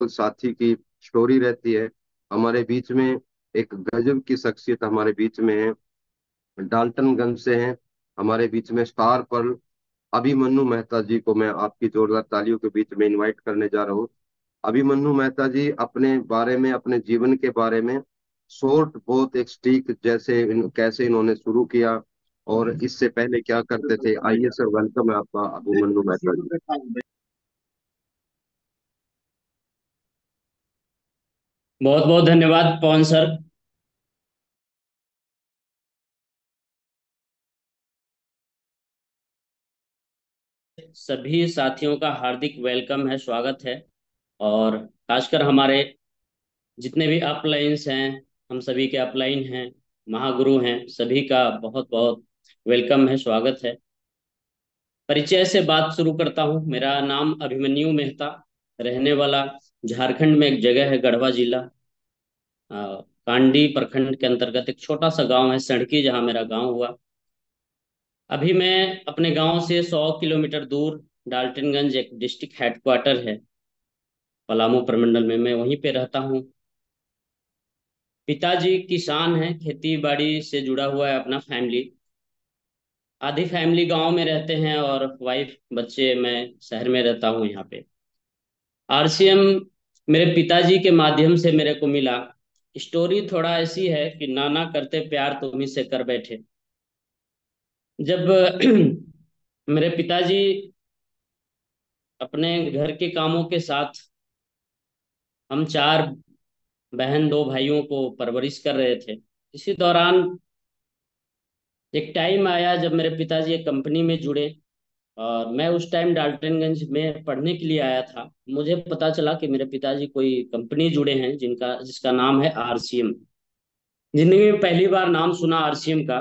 साथी की स्टोरी रहती है। हमारे बीच में एक गजब की शख्सियत हमारे बीच में है, डाल्टनगंज से हैं। हमारे बीच में स्टार पर्ल अभिमन्यु मेहता जी को मैं आपकी जोरदार तालियों के बीच में इनवाइट करने जा रहा हूँ। अभिमन्यु मेहता जी अपने बारे में, अपने जीवन के बारे में शॉर्ट बहुत एक स्टिक जैसे कैसे इन्होंने शुरू किया और इससे पहले क्या करते थे। आइए सर, वेलकम है आपका अभिमन्यु मेहता जी। बहुत बहुत धन्यवाद पवन सर। सभी साथियों का हार्दिक वेलकम है, स्वागत है। और खासकर हमारे जितने भी अपलाइंस हैं, हम सभी के अपलाइन हैं, महागुरु हैं, सभी का बहुत बहुत वेलकम है, स्वागत है। परिचय से बात शुरू करता हूँ। मेरा नाम अभिमन्यु मेहता, रहने वाला झारखंड में एक जगह है गढ़वा जिला, कांडी प्रखंड के अंतर्गत एक छोटा सा गांव है सड़की, जहाँ मेरा गांव हुआ। अभी मैं अपने गांव से 100 किलोमीटर दूर डाल्टनगंज, एक डिस्ट्रिक्ट हेडक्वार्टर है पलामू प्रमंडल में, मैं वहीं पे रहता हूँ। पिताजी किसान हैं, खेती बाड़ी से जुड़ा हुआ है अपना फैमिली। आधी फैमिली गांव में रहते हैं और वाइफ बच्चे, मैं शहर में रहता हूँ यहाँ पे। आरसीएम मेरे पिताजी के माध्यम से मेरे को मिला। स्टोरी थोड़ा ऐसी है कि नाना करते प्यार तुम ही से कर बैठे। जब मेरे पिताजी अपने घर के कामों के साथ, हम चार बहन दो भाइयों को परवरिश कर रहे थे, इसी दौरान एक टाइम आया जब मेरे पिताजी एक कंपनी में जुड़े। और मैं उस टाइम डाल्टनगंज में पढ़ने के लिए आया था। मुझे पता चला कि मेरे पिताजी कोई कंपनी जुड़े हैं जिसका नाम है आरसीएम। जिंदगी में पहली बार नाम सुना आरसीएम का।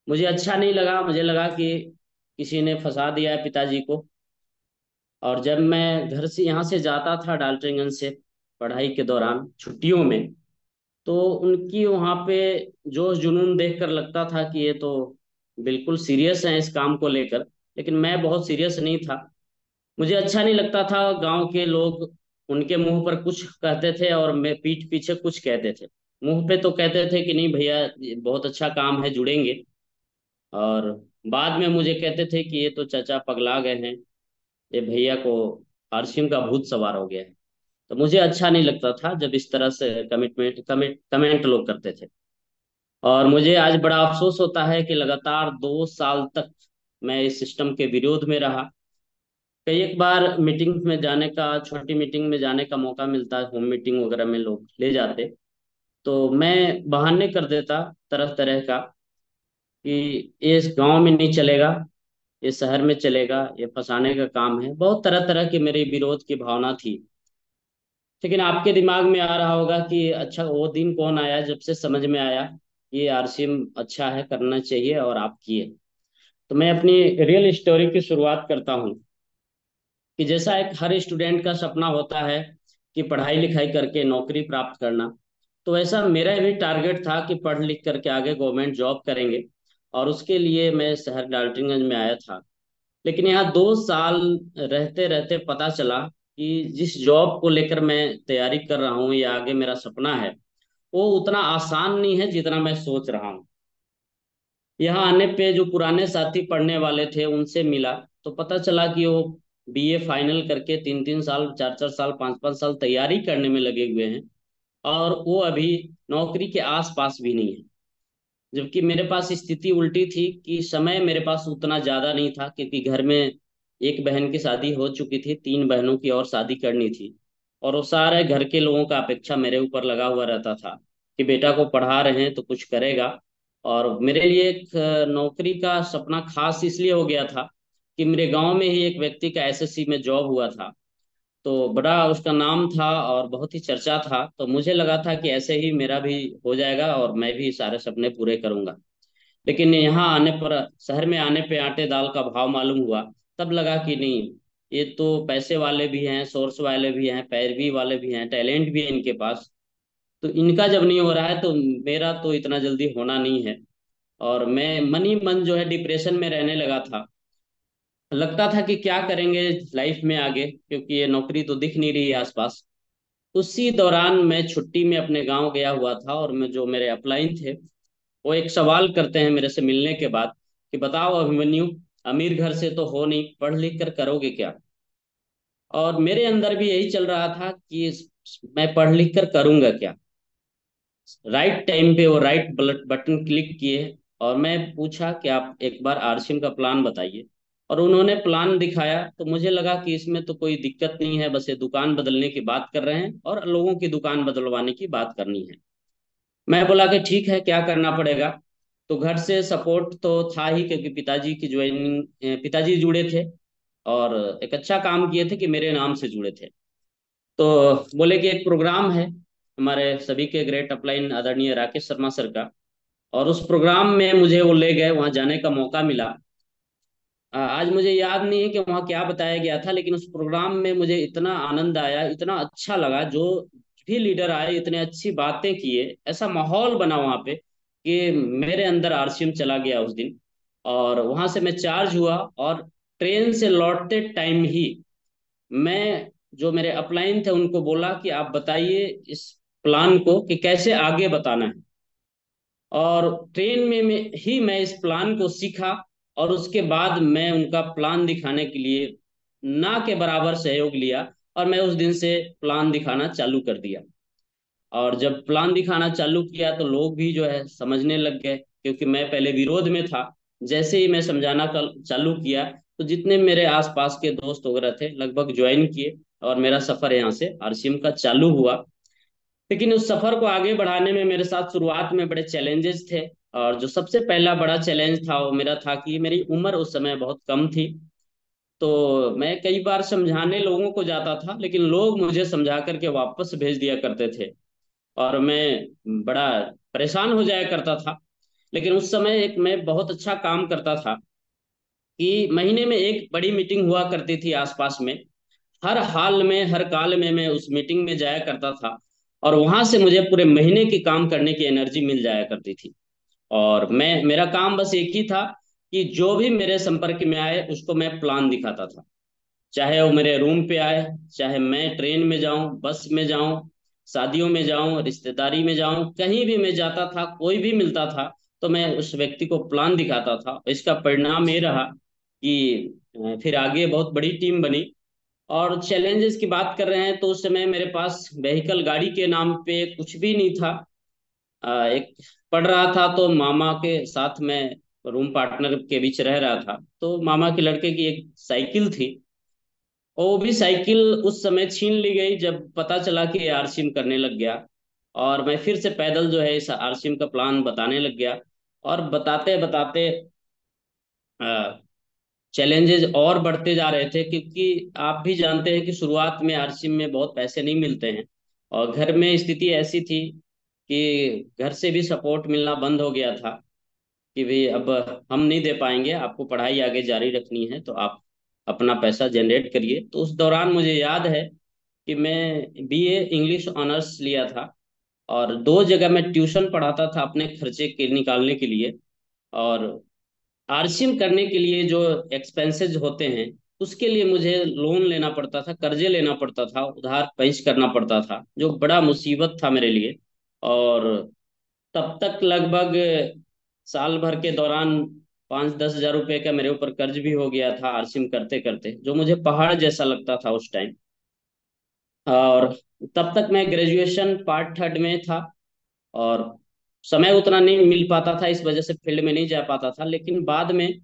मुझे अच्छा नहीं लगा, मुझे लगा कि किसी ने फंसा दिया है पिताजी को। और जब मैं घर से यहाँ से जाता था डाल्टनगंज से पढ़ाई के दौरान छुट्टियों में, तो उनकी वहाँ पे जोश जुनून देखकर लगता था कि ये तो बिल्कुल सीरियस हैं इस काम को लेकर। लेकिन मैं बहुत सीरियस नहीं था। मुझे अच्छा नहीं लगता था, गांव के लोग उनके मुंह पर कुछ कहते थे और मैं पीठ पीछे कुछ कहते थे। मुंह पे तो कहते थे कि नहीं भैया, ये बहुत अच्छा काम है, जुड़ेंगे। और बाद में मुझे कहते थे कि ये तो चाचा पगला गए हैं, ये भैया को आरसीएम का भूत सवार हो गया है। तो मुझे अच्छा नहीं लगता था जब इस तरह से कमेंट लोग करते थे। और मुझे आज बड़ा अफसोस होता है कि लगातार 2 साल तक मैं इस सिस्टम के विरोध में रहा। कई एक बार मीटिंग में जाने का, छोटी मीटिंग में जाने का मौका मिलता, होम मीटिंग वगैरह में लोग ले जाते, तो मैं बहाने कर देता तरह तरह का कि ये इस गांव में नहीं चलेगा, ये शहर में चलेगा, ये फंसाने का काम है। बहुत तरह तरह की मेरी विरोध की भावना थी। लेकिन आपके दिमाग में आ रहा होगा कि अच्छा वो दिन कौन आया जब से समझ में आया कि ये आरसीएम अच्छा है, करना चाहिए, और आप किए। तो मैं अपनी रियल स्टोरी की शुरुआत करता हूँ कि जैसा एक हर स्टूडेंट का सपना होता है कि पढ़ाई लिखाई करके नौकरी प्राप्त करना, तो वैसा मेरा भी टारगेट था कि पढ़ लिख करके आगे गवर्नमेंट जॉब करेंगे। और उसके लिए मैं शहर डाल्टनगंज में आया था। लेकिन यहाँ 2 साल रहते रहते पता चला कि जिस जॉब को लेकर मैं तैयारी कर रहा हूँ या आगे मेरा सपना है, वो उतना आसान नहीं है जितना मैं सोच रहा हूँ। यहाँ आने पे जो पुराने साथी पढ़ने वाले थे उनसे मिला, तो पता चला कि वो बीए फाइनल करके 3-3 साल, 4-4 साल, 5-5 साल तैयारी करने में लगे हुए हैं। और वो अभी नौकरी के आसपास भी नहीं है। जबकि मेरे पास स्थिति उल्टी थी कि समय मेरे पास उतना ज्यादा नहीं था, क्योंकि घर में एक बहन की शादी हो चुकी थी, 3 बहनों की और शादी करनी थी। और वो सारे घर के लोगों का अपेक्षा मेरे ऊपर लगा हुआ रहता था कि बेटा को पढ़ा रहे हैं तो कुछ करेगा। और मेरे लिए एक नौकरी का सपना खास इसलिए हो गया था कि मेरे गांव में ही एक व्यक्ति का एसएससी में जॉब हुआ था। तो बड़ा उसका नाम था और बहुत ही चर्चा था, तो मुझे लगा था कि ऐसे ही मेरा भी हो जाएगा और मैं भी सारे सपने पूरे करूंगा। लेकिन यहाँ आने पर, शहर में आने पे आटे दाल का भाव मालूम हुआ। तब लगा कि नहीं, ये तो पैसे वाले भी हैं, सोर्स वाले भी हैं, पैरवी वाले भी हैं, टैलेंट भी है इनके पास। तो इनका जब नहीं हो रहा है तो मेरा तो इतना जल्दी होना नहीं है। और मैं मन ही मन जो है डिप्रेशन में रहने लगा था। लगता था कि क्या करेंगे लाइफ में आगे, क्योंकि ये नौकरी तो दिख नहीं रही है आसपास। उसी दौरान मैं छुट्टी में अपने गांव गया हुआ था, और मैं जो मेरे अपलाइन थे वो एक सवाल करते हैं मेरे से मिलने के बाद कि बताओ अभिमन्यु, अमीर घर से तो हो नहीं, पढ़ लिख कर करोगे क्या। और मेरे अंदर भी यही चल रहा था कि मैं पढ़ लिख कर करूंगा क्या। राइट टाइम पे वो राइट बटन क्लिक किए, और मैं पूछा कि आप एक बार आरसीएम का प्लान बताइए। और उन्होंने प्लान दिखाया तो मुझे लगा कि इसमें तो कोई दिक्कत नहीं है, बस ये दुकान बदलने की बात कर रहे हैं और लोगों की दुकान बदलवाने की बात करनी है। मैं बोला कि ठीक है, क्या करना पड़ेगा। तो घर से सपोर्ट तो था ही, क्योंकि पिताजी की ज्वाइनिंग, पिताजी जुड़े थे और एक अच्छा काम किए थे कि मेरे नाम से जुड़े थे। तो बोले कि एक प्रोग्राम है हमारे सभी के ग्रेट अपलाइन आदरणीय राकेश शर्मा सर का, और उस प्रोग्राम में मुझे वो ले गए, वहाँ जाने का मौका मिला। आज मुझे याद नहीं है कि वहाँ क्या बताया गया था, लेकिन उस प्रोग्राम में मुझे इतना आनंद आया, इतना अच्छा लगा। जो भी लीडर आए इतने अच्छी बातें किए, ऐसा माहौल बना वहाँ पे कि मेरे अंदर आरसीएम चला गया उस दिन। और वहाँ से मैं चार्ज हुआ, और ट्रेन से लौटते टाइम ही मैं जो मेरे अपलाइन थे उनको बोला कि आप बताइए इस प्लान को कि कैसे आगे बताना है। और ट्रेन में ही मैं इस प्लान को सीखा, और उसके बाद मैं उनका प्लान दिखाने के लिए ना के बराबर सहयोग लिया, और मैं उस दिन से प्लान दिखाना चालू कर दिया। और जब प्लान दिखाना चालू किया तो लोग भी जो है समझने लग गए, क्योंकि मैं पहले विरोध में था। जैसे ही मैं समझाना चालू किया तो जितने मेरे आसपास के दोस्त वगैरह थे लगभग ज्वाइन किए, और मेरा सफर यहाँ से आरसीएम का चालू हुआ। लेकिन उस सफर को आगे बढ़ाने में मेरे साथ शुरुआत में बड़े चैलेंजेस थे। और जो सबसे पहला बड़ा चैलेंज था वो मेरा था कि मेरी उम्र उस समय बहुत कम थी। तो मैं कई बार समझाने लोगों को जाता था, लेकिन लोग मुझे समझा करके वापस भेज दिया करते थे, और मैं बड़ा परेशान हो जाया करता था। लेकिन उस समय एक मैं बहुत अच्छा काम करता था कि महीने में एक बड़ी मीटिंग हुआ करती थी आसपास में। हर हाल में, हर काल में मैं उस मीटिंग में जाया करता था, और वहां से मुझे पूरे महीने की काम करने की एनर्जी मिल जाया करती थी। और मैं, मेरा काम बस एक ही था कि जो भी मेरे संपर्क में आए उसको मैं प्लान दिखाता था। चाहे वो मेरे रूम पे आए, चाहे मैं ट्रेन में जाऊं, बस में जाऊं, शादियों में जाऊं, रिश्तेदारी में जाऊं, कहीं भी मैं जाता था, कोई भी मिलता था, तो मैं उस व्यक्ति को प्लान दिखाता था। इसका परिणाम ये रहा कि फिर आगे बहुत बड़ी टीम बनी। और चैलेंजेस की बात कर रहे हैं तो उस समय मेरे पास व्हीकल, गाड़ी के नाम पे कुछ भी नहीं था। एक पढ़ रहा था तो मामा के साथ मैं रूम पार्टनर के बीच रह रहा था, तो मामा के लड़के की एक साइकिल थी, और वो भी साइकिल उस समय छीन ली गई जब पता चला कि आरसीएम करने लग गया। और मैं फिर से पैदल जो है इस आरसीएम का प्लान बताने लग गया। और बताते बताते चैलेंजेस और बढ़ते जा रहे थे, क्योंकि आप भी जानते हैं कि शुरुआत में आरसीएम में बहुत पैसे नहीं मिलते हैं। और घर में स्थिति ऐसी थी कि घर से भी सपोर्ट मिलना बंद हो गया था कि भाई अब हम नहीं दे पाएंगे, आपको पढ़ाई आगे जारी रखनी है तो आप अपना पैसा जनरेट करिए। तो उस दौरान मुझे याद है कि मैं बीए इंग्लिश ऑनर्स लिया था, और दो जगह मैं ट्यूशन पढ़ाता था अपने खर्चे के निकालने के लिए। और आरसीएम करने के लिए जो एक्सपेंसेस होते हैं उसके लिए मुझे लोन लेना पड़ता था, कर्जे लेना पड़ता था, उधार पैंच करना पड़ता था, जो बड़ा मुसीबत था मेरे लिए। और तब तक लगभग साल भर के दौरान 5-10 हज़ार रुपए का मेरे ऊपर कर्ज भी हो गया था आरसीएम करते करते, जो मुझे पहाड़ जैसा लगता था उस टाइम। और तब तक मैं ग्रेजुएशन पार्ट थर्ड में था, और समय उतना नहीं मिल पाता था, इस वजह से फील्ड में नहीं जा पाता था। लेकिन बाद में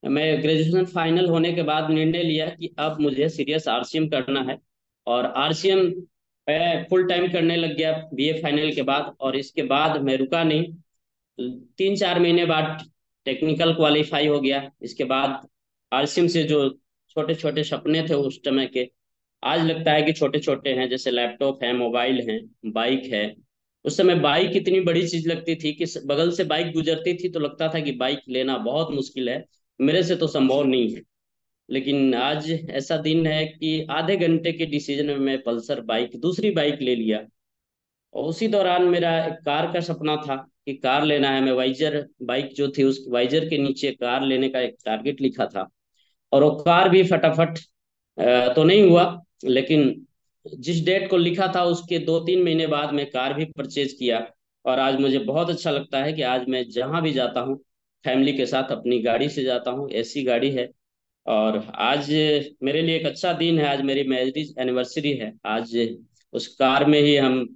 मैं ग्रेजुएशन फाइनल होने के बाद निर्णय लिया कि अब मुझे सीरियस आरसीएम करना है। और आरसीएम मैं फुल टाइम करने लग गया बीए फाइनल के बाद, और इसके बाद मैं रुका नहीं। 3-4 महीने बाद टेक्निकल क्वालिफाई हो गया। इसके बाद आरसीएम से जो छोटे छोटे सपने थे उस समय के, आज लगता है कि छोटे छोटे हैं, जैसे लैपटॉप है, मोबाइल है, बाइक है। उस समय बाइक इतनी बड़ी चीज लगती थी कि बगल से बाइक गुजरती थी तो लगता था कि बाइक लेना बहुत मुश्किल है, मेरे से तो संभव नहीं है। लेकिन आज ऐसा दिन है कि आधे घंटे के डिसीजन में मैं पल्सर बाइक, दूसरी बाइक ले लिया। और उसी दौरान मेरा एक कार का सपना था कि कार लेना है। मैं वाइजर बाइक जो थी उस वाइजर के नीचे कार लेने का एक टारगेट लिखा था, और वो कार भी फटाफट तो नहीं हुआ, लेकिन जिस डेट को लिखा था उसके 2-3 महीने बाद मैं कार भी परचेज किया। और आज मुझे बहुत अच्छा लगता है कि आज मैं जहाँ भी जाता हूँ फैमिली के साथ अपनी गाड़ी से जाता हूँ, एसी गाड़ी है। और आज मेरे लिए एक अच्छा दिन है, आज मेरी मैरिज एनिवर्सरी है आज। उस कार में ही हम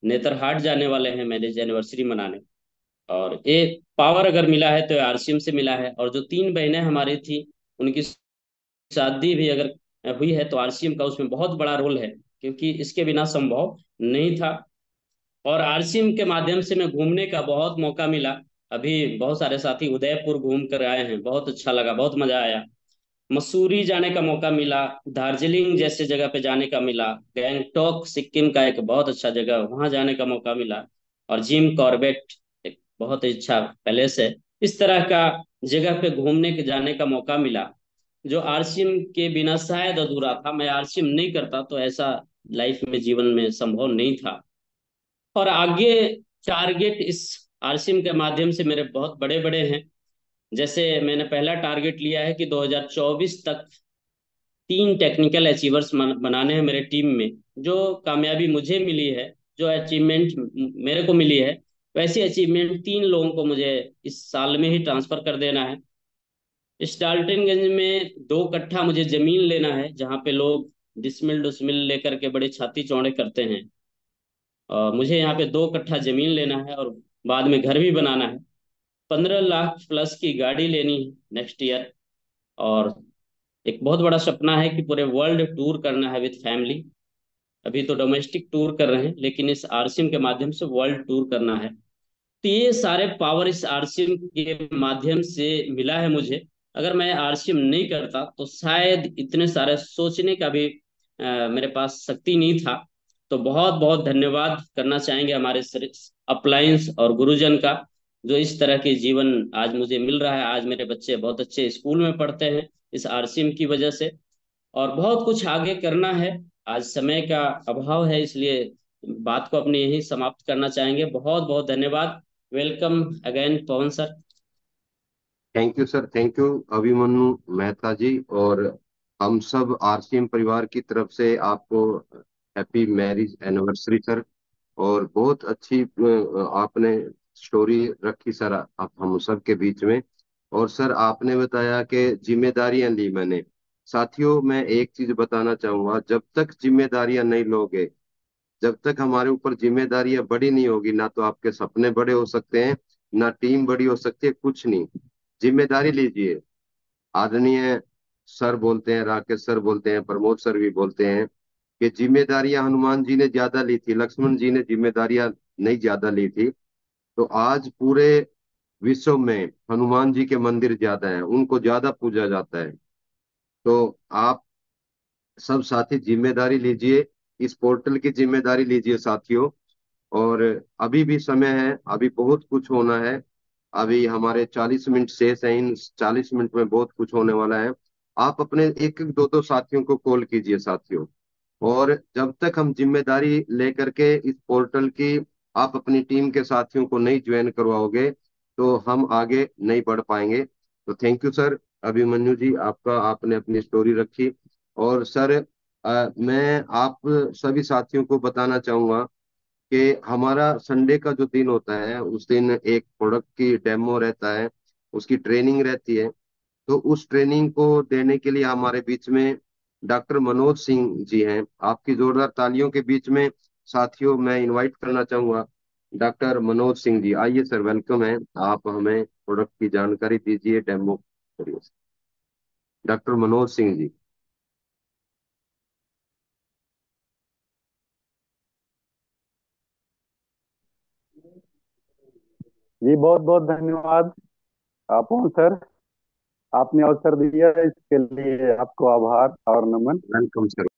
नेतरहाट जाने वाले हैं मैरिज एनिवर्सरी मनाने। और ये पावर अगर मिला है तो आरसीएम से मिला है। और जो 3 बहनें हमारी थी उनकी शादी भी अगर हुई है तो आरसीएम का उसमें बहुत बड़ा रोल है, क्योंकि इसके बिना संभव नहीं था। और आरसीएम के माध्यम से मैं घूमने का बहुत मौका मिला। अभी बहुत सारे साथी उदयपुर घूम कर आए हैं, बहुत अच्छा लगा, बहुत मजा आया। मसूरी जाने का मौका मिला, दार्जिलिंग जैसे जगह पे जाने का मिला, गैंगटॉक सिक्किम का एक बहुत अच्छा जगह वहां जाने का मौका मिला। और जिम कॉर्बेट एक बहुत ही अच्छा पैलेस है। इस तरह का जगह पे घूमने के जाने का मौका मिला, जो आरसीएम के बिना शायद अधूरा था। मैं आरसीएम नहीं करता तो ऐसा लाइफ में जीवन में संभव नहीं था। और आगे टारगेट इस आरसीएम के माध्यम से मेरे बहुत बड़े बड़े हैं। जैसे मैंने पहला टारगेट लिया है कि 2024 तक 3 टेक्निकल अचीवर्स बनाने हैं मेरे टीम में। जो कामयाबी मुझे मिली है, जो अचीवमेंट मेरे को मिली है, वैसी अचीवमेंट 3 लोगों को मुझे इस साल में ही ट्रांसफर कर देना है। इस डाल्टनगंज में 2 कट्ठा मुझे जमीन लेना है, जहाँ पे लोग डिसमिल डुसमिल लेकर के बड़े छाती चौड़े करते हैं। मुझे यहाँ पे 2 कट्ठा जमीन लेना है और बाद में घर भी बनाना है। 15 लाख प्लस की गाड़ी लेनी है नेक्स्ट ईयर। और एक बहुत बड़ा सपना है कि पूरे वर्ल्ड टूर करना है विद फैमिली। अभी तो डोमेस्टिक टूर कर रहे हैं, लेकिन इस आरसीएम के माध्यम से वर्ल्ड टूर करना है। तो ये सारे पावर इस आरसीएम के माध्यम से मिला है मुझे। अगर मैं आरसीएम नहीं करता तो शायद इतने सारे सोचने का भी मेरे पास शक्ति नहीं था। तो बहुत बहुत धन्यवाद करना चाहेंगे हमारे अपलायंस और गुरुजन का, जो इस तरह के जीवन आज मुझे मिल रहा है। आज मेरे बच्चे बहुत अच्छे स्कूल में पढ़ते हैं इस आरसीएम की वजह से। और बहुत कुछ आगे करना है, आज समय का अभाव है, इसलिए बात को अपनी यहीं समाप्त करना चाहेंगे। बहुत बहुत धन्यवाद। Welcome again Pawan sir. Thank you sir, thank you Abhimanyu Mehta ji. और हम सब आरसीएम परिवार की तरफ से आपको हैप्पी मैरिज एनिवर्सरी सर। और बहुत अच्छी आपने स्टोरी रखी सर आप हम सब के बीच में। और सर आपने बताया कि जिम्मेदारियां ली मैंने। साथियों मैं एक चीज बताना चाहूंगा, जब तक जिम्मेदारियां नहीं लोगे, जब तक हमारे ऊपर जिम्मेदारियां बड़ी नहीं होगी, ना तो आपके सपने बड़े हो सकते हैं, ना टीम बड़ी हो सकती है, कुछ नहीं। जिम्मेदारी लीजिए। आदरणीय सर बोलते हैं, राकेश सर बोलते हैं, प्रमोद सर भी बोलते हैं कि जिम्मेदारियां हनुमान जी ने ज्यादा ली थी, लक्ष्मण जी ने जिम्मेदारियां नहीं ज्यादा ली थी। तो आज पूरे विश्व में हनुमान जी के मंदिर ज्यादा हैं, उनको ज्यादा पूजा जाता है। तो आप सब साथी जिम्मेदारी लीजिए, इस पोर्टल की जिम्मेदारी लीजिए साथियों। और अभी भी समय है, अभी बहुत कुछ होना है। अभी हमारे 40 मिनट शेष हैं, इन 40 मिनट में बहुत कुछ होने वाला है। आप अपने एक एक दो दो साथियों को कॉल कीजिए साथियों। और जब तक हम जिम्मेदारी लेकर के इस पोर्टल की आप अपनी टीम के साथियों को नहीं ज्वाइन करवाओगे तो हम आगे नहीं बढ़ पाएंगे। तो थैंक यू सर अभिमन्यु जी, आपका, आपने अपनी स्टोरी रखी। और सर मैं आप सभी साथियों को बताना चाहूंगा कि हमारा संडे का जो दिन होता है उस दिन एक प्रोडक्ट की डेमो रहता है, उसकी ट्रेनिंग रहती है। तो उस ट्रेनिंग को देने के लिए हमारे बीच में डॉक्टर मनोज सिंह जी हैं। आपकी जोरदार तालियों के बीच में साथियों मैं इनवाइट करना चाहूंगा डॉक्टर मनोज सिंह जी। आइए सर, वेलकम है। आप हमें प्रोडक्ट की जानकारी दीजिए, डेमो करिए। डॉक्टर मनोज सिंह जी। जी बहुत बहुत धन्यवाद पवन सर। आपने अवसर दिया इसके लिए आपको आभार और नमन। Welcome sir.